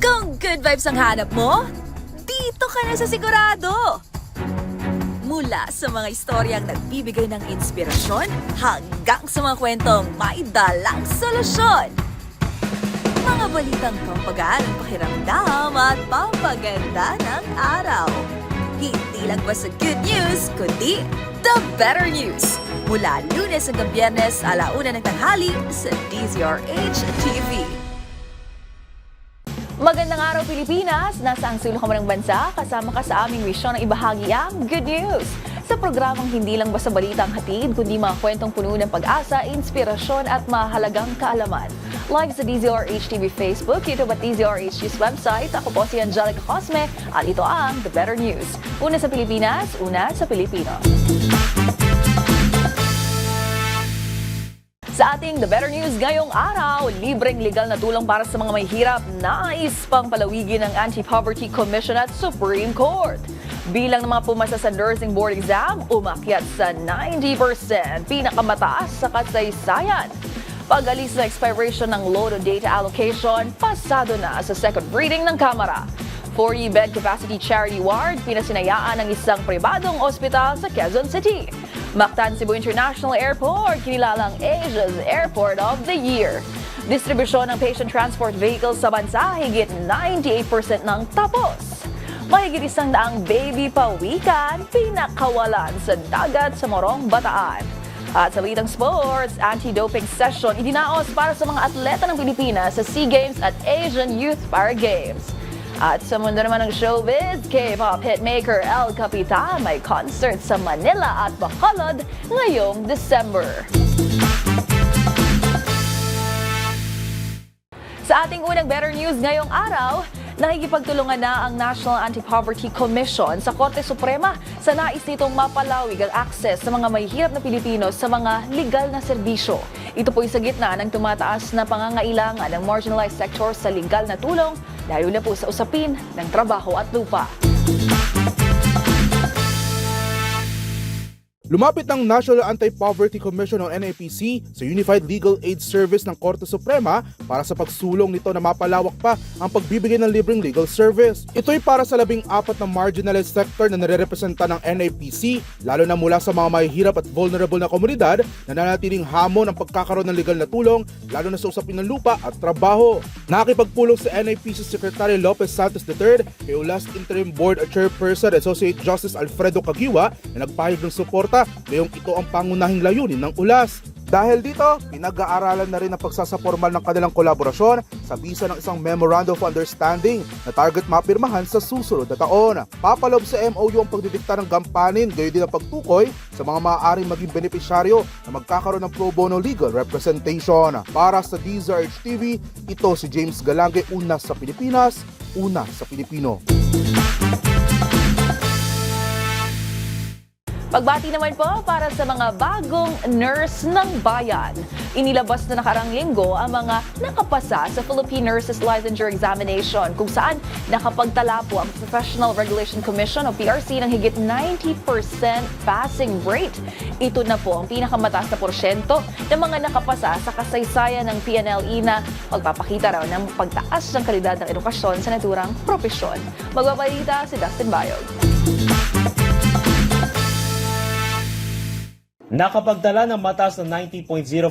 Kung good vibes ang hanap mo, dito ka na sa sigurado! Mula sa mga istoryang nagbibigay ng inspirasyon hanggang sa mga kwentong may dalang solusyon. Mga balitang pampagaan ng pakiramdam at pampaganda ng araw. Hindi lang basta good news, kundi the better news. Mula Lunes hanggang Biyernes, 1:00 ng tanghali sa DZRH TV. Magandang araw Pilipinas! Nasa ang sulok ka man ng bansa, kasama ka sa aming misyon na ibahagi ang good news. Sa programang hindi lang basta balita ang hatid, kundi mga kwentong puno ng pag-asa, inspirasyon at mahalagang kaalaman. Live sa DZRH TV Facebook, YouTube at DZRH News website. Ako po si Angelica Cosme at ito ang The Better News. Una sa Pilipinas, una sa Pilipino. Sa ating The Better News ngayong araw, libreng legal na tulong para sa mga may hirap, nais pang palawigin ng Anti-Poverty Commission at Supreme Court. Bilang ng mga pumasa sa nursing board exam, umakyat sa 90%, pinakamataas sa kasaysayan. Pag-alis na expiration ng load of data allocation, pasado na sa second reading ng Kamara. 40-bed capacity charity ward, pinasinayaan ng isang pribadong ospital sa Quezon City. Mactan Cebu International Airport, kinilalang Asia's Airport of the Year. Distribusyon ng patient transport vehicles sa bansa, higit 98% ng tapos. Mahigit 100 baby pawikan, pinakawalan sa dagat sa Morong, Bataan. At sa balitang sports, anti-doping session idinaos para sa mga atleta ng Pilipinas sa SEA Games at Asian Youth Para Games. At sa mundo naman ng showbiz, K-pop hitmaker El Capitan may concert sa Manila at Bacolod ngayong December. Sa ating unang better news ngayong araw, nakikipagtulungan na ang National Anti-Poverty Commission sa Korte Suprema sa nais nitong mapalawig ang access sa mga mahihirap na Pilipino sa mga legal na serbisyo. Ito po ay sa gitna ng tumataas na pangangailangan ng marginalized sector sa legal na tulong, lalo na po sa usapin ng trabaho at lupa. Lumapit ng National Anti-Poverty Commission o NAPC sa Unified Legal Aid Service ng Korte Suprema para sa pagsulong nito na mapalawak pa ang pagbibigay ng libreng legal service. Ito'y para sa 14 na marginalized sector na nare-representa ng NAPC, lalo na mula sa mga mahihirap at vulnerable na komunidad na nanatiling hamon ang pagkakaroon ng legal na tulong, lalo na sa usapin ng lupa at trabaho. Nakikipagpulong sa NAPC Secretary Lopez Santos III kay ULAS Interim Board Chairperson Associate Justice Alfredo Caguioa na nagpahayag ng suporta ngayong ito ang pangunahing layunin ng ULAS. Dahil dito, pinag-aaralan na rin ang pagsasapormal ng kanilang kolaborasyon sa bisa ng isang Memorandum of Understanding na target mapirmahan sa susunod na taon. Papaloob sa MOU ang pagdidikta ng gampanin, gayon din ang pagtukoy sa mga maaaring maging benepisyaryo na magkakaroon ng pro bono legal representation. Para sa DZRH TV, ito si James Galange, una sa Pilipinas, una sa Pilipino. Pagbati naman po para sa mga bagong nurse ng bayan. Inilabas na nakarang linggo ang mga nakapasa sa Philippine Nurses Licensure Examination kung saan nakapagtala po ang Professional Regulation Commission o PRC ng higit 90% passing rate. Ito na po ang pinakamataas na porsyento ng mga nakapasa sa kasaysayan ng PNLE na magpapakita raw ng pagtaas ng kalidad ng edukasyon sa naturang propesyon. Magbabalita si Dustin Bayog. Nakapagdala ng mataas na 90.04%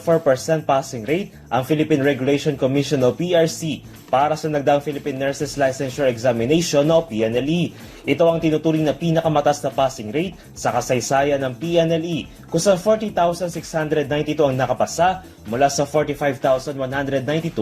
passing rate ang Philippine Regulation Commission o PRC para sa nagdaang Philippine Nurses Licensure Examination o PNLE. Ito ang tinuturing na pinakamataas na passing rate sa kasaysayan ng PNLE, kung sa 40,692 ang nakapasa mula sa 45,192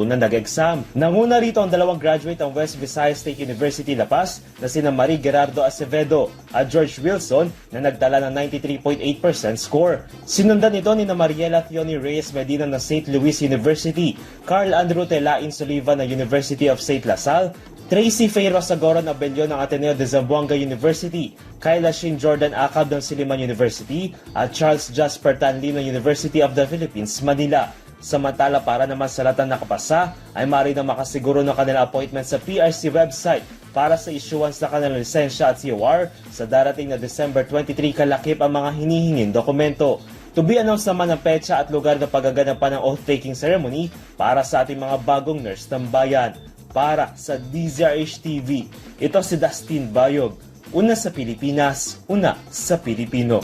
na nag-exam. Nanguna rito ang dalawang graduate ng West Visayas State University La Paz na sina Marie Gerardo Acevedo at George Wilson na nagtala ng 93.8% score. Sinundan ito ni Mariela Theoni Reyes Medina ng St. Louis University, Carl Andrew Telain Soliva ng University of St. Lasal, Tracy Faye Rosagoron Abelio ng Ateneo de Zamboanga University, Kyla Shin Jordan Acab ng Silliman University, at Charles Jasper Tanli ng University of the Philippines, Manila. Samantala, para naman sa lahat ng nakapasa, ay maaari na makasiguro ng kanilang appointment sa PRC website para sa issuance na kanilang lisensya at COR sa darating na December 23 kalakip ang mga hinihinging dokumento. To be announced naman ang petsa at lugar na paggaganapan ng oath-taking ceremony para sa ating mga bagong nurse ng bayan. para sa DZRH TV. Ito si Dustin Bayog. Una sa Pilipinas, una sa Pilipino.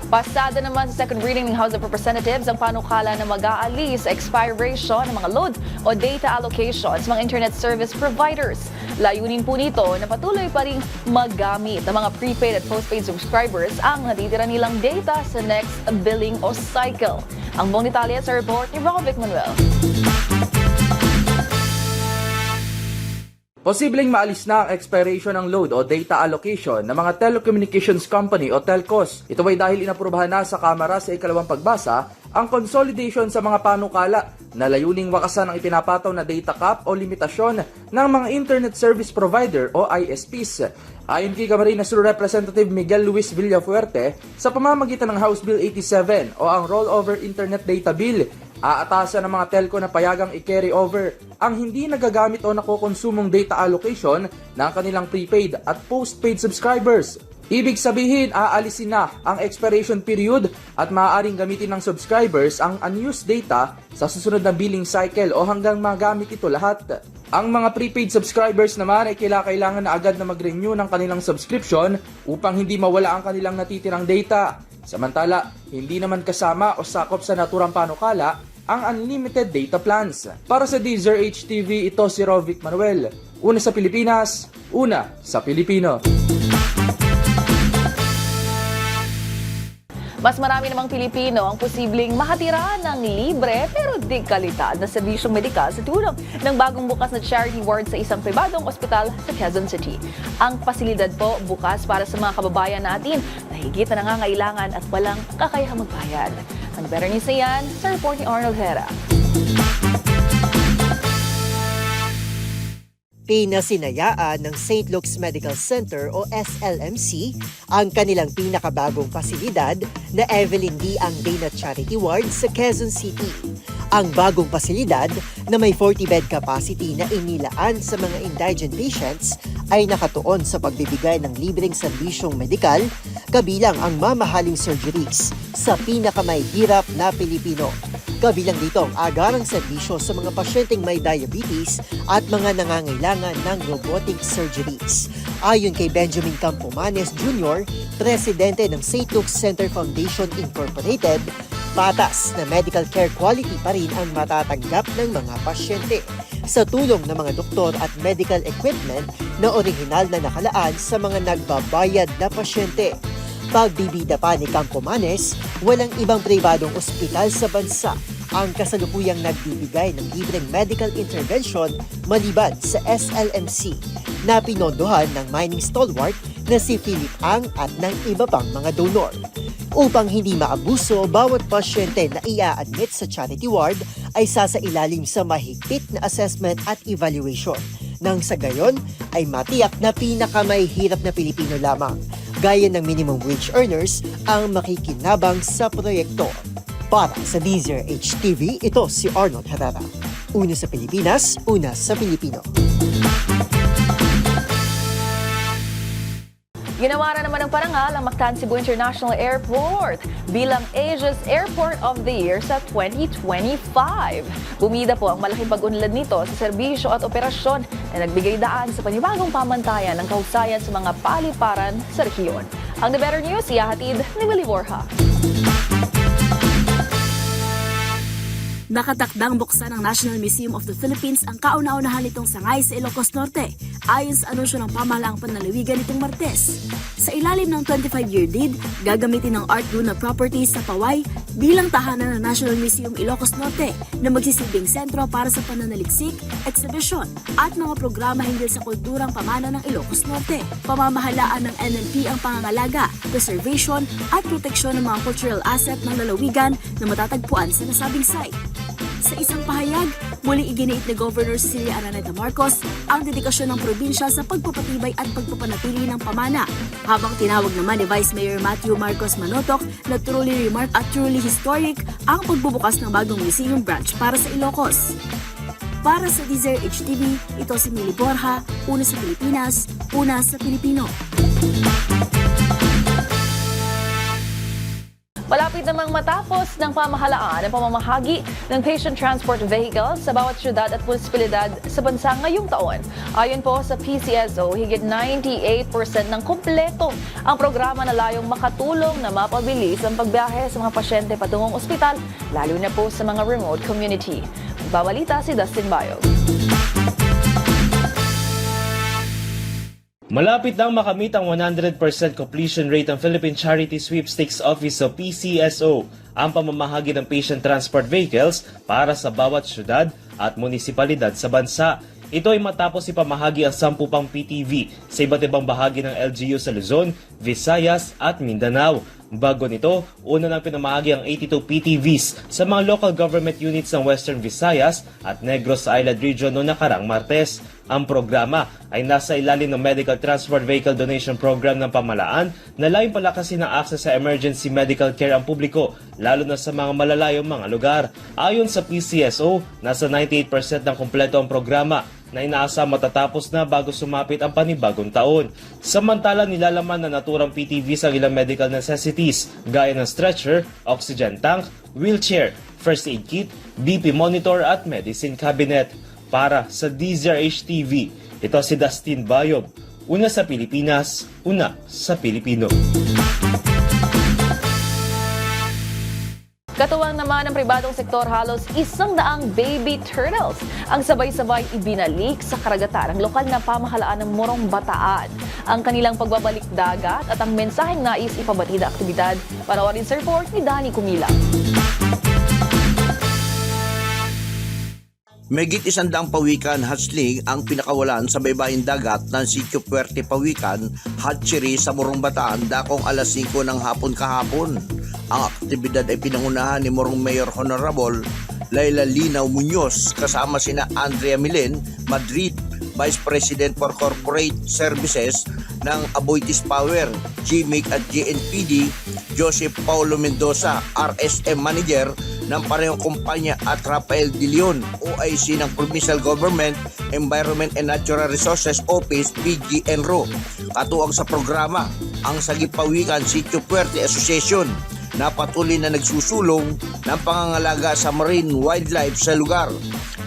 Pasada naman sa second reading ng House of Representatives ang panukala na mag-aalis sa expiration ng mga load o data allocation sa mga internet service providers. Layunin po nito na patuloy pa rin magamit ng mga prepaid at postpaid subscribers ang natitira nilang data sa next billing o cycle. Ang buong detalye sa report ni Rovic Manuel. Posibleng maalis na ang expiration ng load o data allocation ng mga telecommunications company o telcos. Ito ay dahil inaprubahan na sa Kamara sa ikalawang pagbasa ang consolidation sa mga panukala na layuning wakasan ang ipinapataw na data cap o limitasyon ng mga internet service provider o ISPs. Ayon kay Camarines Representative Miguel Luis Villafuerte, sa pamamagitan ng House Bill 87 o ang Rollover Internet Data Bill, aatasan ng mga telco na payagang i-carry over ang hindi nagagamit o nakokonsumong data allocation ng kanilang prepaid at postpaid subscribers. Ibig sabihin, aalisin na ang expiration period at maaaring gamitin ng subscribers ang unused data sa susunod na billing cycle o hanggang magamit ito lahat. Ang mga prepaid subscribers naman ay kailangan na agad na mag-renew ng kanilang subscription upang hindi mawala ang kanilang natitirang data. Samantala, hindi naman kasama o sakop sa naturang panukala ang unlimited data plans. Para sa DZRH TV, ito si Rovic Manuel. Una sa Pilipinas, una sa Pilipino. Mas marami namang Pilipino ang posibleng mahatiran ng libre pero di kalidad na serbisyong medikal sa tulong ng bagong bukas na charity ward sa isang pribadong ospital sa Quezon City. Ang pasilidad po bukas para sa mga kababayan natin na higit na nangangailangan at walang kakayahang magbayad. Ang better news na yan sa report ni Arnold Hera. Pinasinayaan ng St. Luke's Medical Center o SLMC ang kanilang pinakabagong pasilidad na Evelyn D. Angdena Charity Ward sa Quezon City. Ang bagong pasilidad na may 40-bed capacity na inilaan sa mga indigent patients ay nakatuon sa pagbibigay ng libreng serbisyong medikal kabilang ang mamahaling surgeries sa pinakamahihirap na Pilipino. Kabilang dito ang agarang serbisyo sa mga pasyenteng may diabetes at mga nangangailangan ng robotic surgeries. Ayon kay Benjamin Campomanes Jr., presidente ng St. Luke's Center Foundation Incorporated, patas na medical care quality pa rin ang matatanggap ng mga pasyente sa tulong ng mga doktor at medical equipment na orihinal na nakalaan sa mga nagbabayad na pasyente. Pagbibida pa ni Campomanes, walang ibang pribadong ospital sa bansa ang kasalukuyang nagbibigay ng libreng medical intervention maliban sa SLMC na pinondohan ng mining stalwart na si Philip Ang at ng iba pang mga donor. Upang hindi maabuso, bawat pasyente na ia-admit sa charity ward ay sasailalim sa mahigpit na assessment at evaluation nang sa gayon ay matiyak na pinakamahihirap na Pilipino lamang gaya ng minimum wage earners ang makikinabang sa proyekto. Para sa DZRH TV, ito si Arnold Herrera. Una sa Pilipinas, una sa Pilipino. Ginawa na naman ng parangal ang Mactan Cebu International Airport bilang Asia's Airport of the Year sa 2025. Bumida po ang malaking pag-unlad nito sa serbisyo at operasyon na nagbigay daan sa panibagong pamantayan ng kahusayan sa mga paliparan sa rehiyon. Ang The Better News, ihahatid ni Willie Borja. Nakatakdang buksan ng National Museum of the Philippines ang kauna-unahan nitong sangay sa Ilocos Norte ayon sa anunsyo ng pamahalaang panlalawigan nitong Martes. Sa ilalim ng 25-year deed, gagamitin ng Art Luna Properties sa Paway bilang tahanan ng National Museum Ilocos Norte na magsisilbing sentro para sa pananaliksik, eksibisyon at mga programa hinggil sa kulturang pamana ng Ilocos Norte. Pamamahalaan ng NMP ang pangangalaga, preservation at proteksyon ng mga cultural asset ng lalawigan na matatagpuan sa nasabing site. Sa isang pahayag, muli iginiit ni Governor Cecilia Araneta Marcos ang dedikasyon ng probinsya sa pagpapatibay at pagpapanatili ng pamana, habang tinawag naman ni Vice Mayor Matthew Marcos Manotoc na truly remarked at truly historic ang pagbubukas ng bagong museum branch para sa Ilocos. Para sa DZRH TV, ito si Millie Borja, una sa Pilipinas, una sa Pilipino. Malapit Malapit namang matapos ng pamahalaan ang pamamahagi ng patient transport vehicles sa bawat syudad at munisipalidad sa bansa ngayong taon. Ayon po sa PCSO, higit 98% ng kumpleto ang programa na layong makatulong na mapabilis ang pagbiyahe sa mga pasyente patungong ospital, lalo na po sa mga remote community. Babalita si Dustin Bayog. Malapit nang makamit ang 100% completion rate ng Philippine Charity Sweepstakes Office o PCSO, ang pamamahagi ng patient transport vehicles para sa bawat syudad at munisipalidad sa bansa. Ito ay matapos ipamahagi ang 10 pang PTV sa iba't ibang bahagi ng LGU sa Luzon, Visayas at Mindanao. Bago nito, una nang pinamahagi ang 82 PTVs sa mga local government units ng Western Visayas at Negros Island Region noong nakarang Martes. Ang programa ay nasa ilalim ng Medical Transport Vehicle Donation Program ng pamahalaan na layong palakasin ang access sa emergency medical care ang publiko, lalo na sa mga malalayong mga lugar. Ayon sa PCSO, nasa 98% ng kumpleto ang programa na inaasa matatapos na bago sumapit ang panibagong taon. Samantala, nilalaman na naturang PTVs ang ilang medical necessities gaya ng stretcher, oxygen tank, wheelchair, first aid kit, BP monitor at medicine cabinet. Para sa DZRH TV, ito si Dustin Bayog. Una sa Pilipinas, una sa Pilipino. Katuwang naman ng pribadong sektor, halos 100 baby turtles ang sabay-sabay ibinalik sa karagatan ng lokal na pamahalaan ng Morong Bataan. Ang kanilang pagbabalik dagat at ang mensaheng nais ipabatida aktibidad. Panoorin sa report ni Danny Kumila. Megit 100 pawikan hatchling ang pinakawalan sa baybayin dagat ng Sitio Puerte Pawikan, Hatchery sa Morong Bataan dakong alas 5 ng hapon kahapon. Ang aktibidad ay pinangunahan ni Morong Mayor Honorable Laila Linaw Muñoz kasama sina Andrea Milen, Madrid, Vice President for Corporate Services ng Aboitiz Power, GMIC at GNPD, Joseph Paulo Mendoza, RSM Manager ng parehong kumpanya at Rafael De Leon, OIC ng Provincial Government, Environment and Natural Resources Office, PGNRO. Katuwang sa programa, ang Sagip Pawikan Sitio Puerte Association na patuloy na nagsusulong ng pangangalaga sa marine wildlife sa lugar.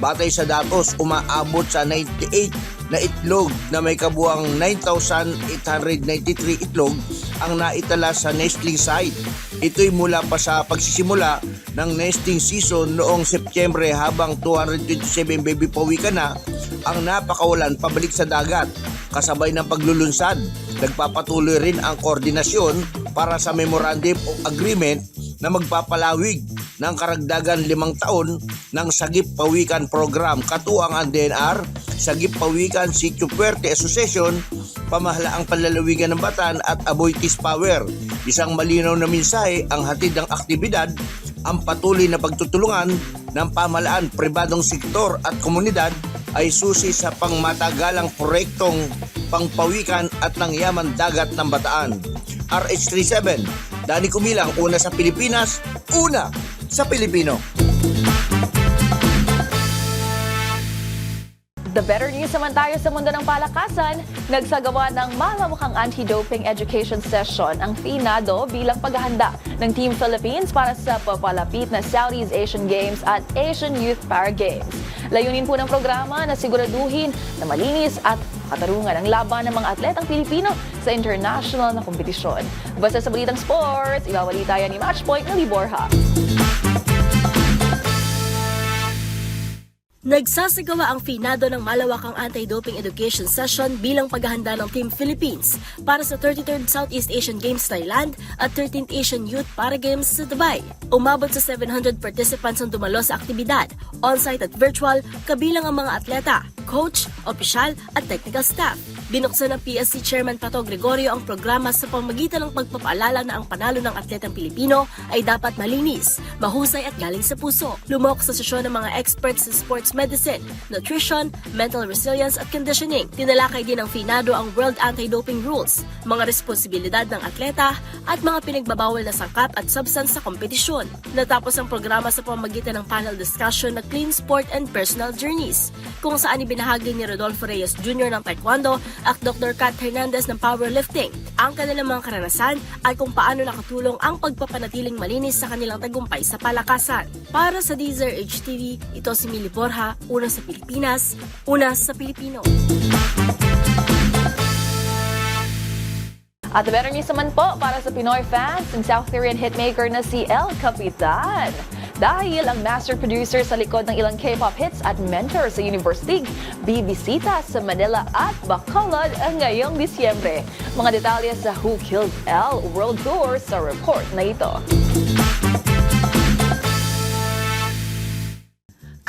Batay sa datos, umaabot sa 98 na itlog na may kabuang 9,893 itlog ang naitala sa nesting site. Ito'y mula pa sa pagsisimula ng nesting season noong Setyembre habang 227 baby pawikan na ang napakawalan pabalik sa dagat. Kasabay ng paglulunsad, nagpapatuloy rin ang koordinasyon para sa Memorandum of Agreement na magpapalawig ng karagdagan 5 taon ng Sagip Pawikan Program. Katuwang ang DNR, Sagip Pawikan Sitio Puerte Association, Pamahalaang Panlalawigan ng Bataan at Aboitiz Power. Isang malinaw na mensahe ang hatid ng aktibidad, ang patuloy na pagtutulungan ng pamahalaan, pribadong sektor at komunidad ay susi sa pangmatagalang proyektong pangpawikan at ng yaman dagat ng Bataan. RH37, Danny Kumilang, una sa Pilipinas, una sa Pilipino. The better news naman tayo sa mundo ng palakasan. Nagsagawa ng malawakang anti-doping education session ang FINADO bilang paghahanda ng Team Philippines para sa papalapit na Southeast Asian Games at Asian Youth Para Games. Layunin po ng programa na siguraduhin na malinis at katarungan ang laban ng mga atletang Pilipino sa international na kompetisyon. Basta sa balitang sports, ibabalita yan ni Matchpoint na Liborha. Nagsasagawa ang FINADO ng malawakang anti-doping education session bilang paghahanda ng Team Philippines para sa 33rd Southeast Asian Games Thailand at 13th Asian Youth Para Games sa Dubai. Umabot sa 700 participants ang dumalo sa aktibidad, on-site at virtual, kabilang ang mga atleta, coach, opisyal at technical staff. Binuksan ng PSC Chairman Pato Gregorio ang programa sa pamamagitan ng pagpapaalala na ang panalo ng atletang Pilipino ay dapat malinis, mahusay at galing sa puso. Lumok sa sesyon ng mga experts sa sports medicine, nutrition, mental resilience at conditioning. Tinalakay din ng FINADO ang World Anti-Doping Rules, mga responsibilidad ng atleta at mga pinagbabawal na sangkap at substance sa kompetisyon. Natapos ang programa sa pamamagitan ng panel discussion na Clean Sport and Personal Journeys, kung saan ibinahagi ni Rodolfo Reyes Jr. ng Taekwondo at Dr. Kat Hernandez ng powerlifting. Ang kanilang mga karanasan ay kung paano nakatulong ang pagpapanatiling malinis sa kanilang tagumpay sa palakasan. Para sa DZRH TV, ito si Mili Borja, una sa Pilipinas, una sa Pilipino. At the better news naman po para sa Pinoy fans ng South Korean hitmaker na si El Capitan. Dahil ang master producer sa likod ng ilang K-pop hits at mentor sa Universe League, bibisita sa Manila at Bacolod ngayong Disyembre. Mga detalye sa Who Killed El World Tour sa report na ito.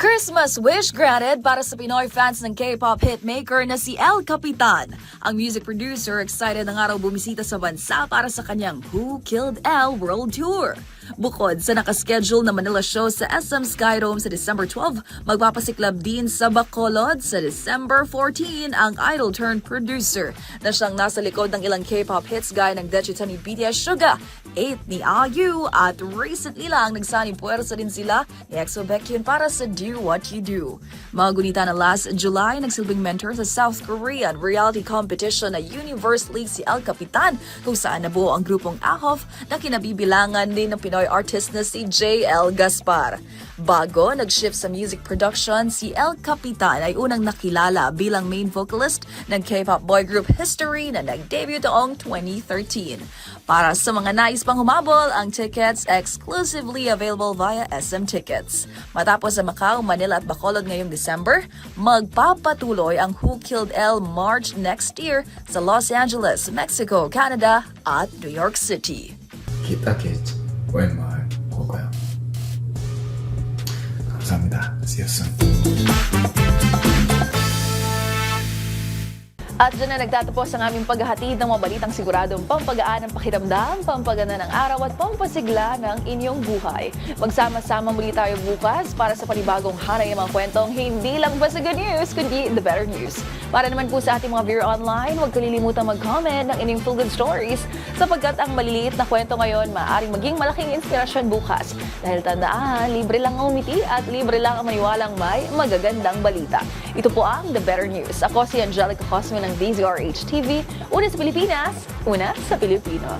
Christmas wish granted para sa Pinoy fans ng K-pop hitmaker na si El Capitan. Ang music producer excited na nga raw bumisita sa bansa para sa kanyang Who Killed El World Tour. Bukod sa nakaschedule na Manila show sa SM Skydome sa December 12, magpapasiklab din sa Bacolod sa December 14 ang idol-turned-producer na siyang nasa likod ng ilang K-pop hits gaya ng Dechita ni BTS Suga, 8 ni IU at recently lang nagsani puwersa din sila ni EXO Baekhyun para sa Do What You Do. Mga gunita na last July, nagsilbing mentor sa South Korean reality competition na Universe League si El Capitan kung saan nabuo ang grupong AHOF na kinabibilangan din ng Pinoy artist na si JL Gaspar. Bago nag-shift sa music production, si El Capitan ay unang nakilala bilang main vocalist ng K-pop boy group History na nag-debut taong 2013. Para sa mga nais pang humabol, ang tickets exclusively available via SM Tickets. Matapos sa Macau, Manila at Bacolod ngayong December, magpapatuloy ang Who Killed El March next year sa Los Angeles, Mexico, Canada at New York City. 기타겠지 OMR 고고요. 감사합니다. See you soon. At dyan na nagtatapos ang aming paghahatid ng mga balitang siguradong pampagaan ng pakiramdam, pampaganda ng araw at pampasigla ng inyong buhay. Magsama-sama muli tayo bukas para sa panibagong hanay ng mga kwentong hindi lang basta good news, kundi the better news. Para naman po sa ating mga viewer online, huwag kalilimutan mag-comment ng inyong feel good stories sapagkat ang maliliit na kwento ngayon maaaring maging malaking inspirasyon bukas. Dahil tandaan, libre lang ang umiti at libre lang ang maniwalang may magagandang balita. Ito po ang The Better News. Ako si Angelica Cosme ng DZRH TV, una sa Pilipinas, una sa Pilipino.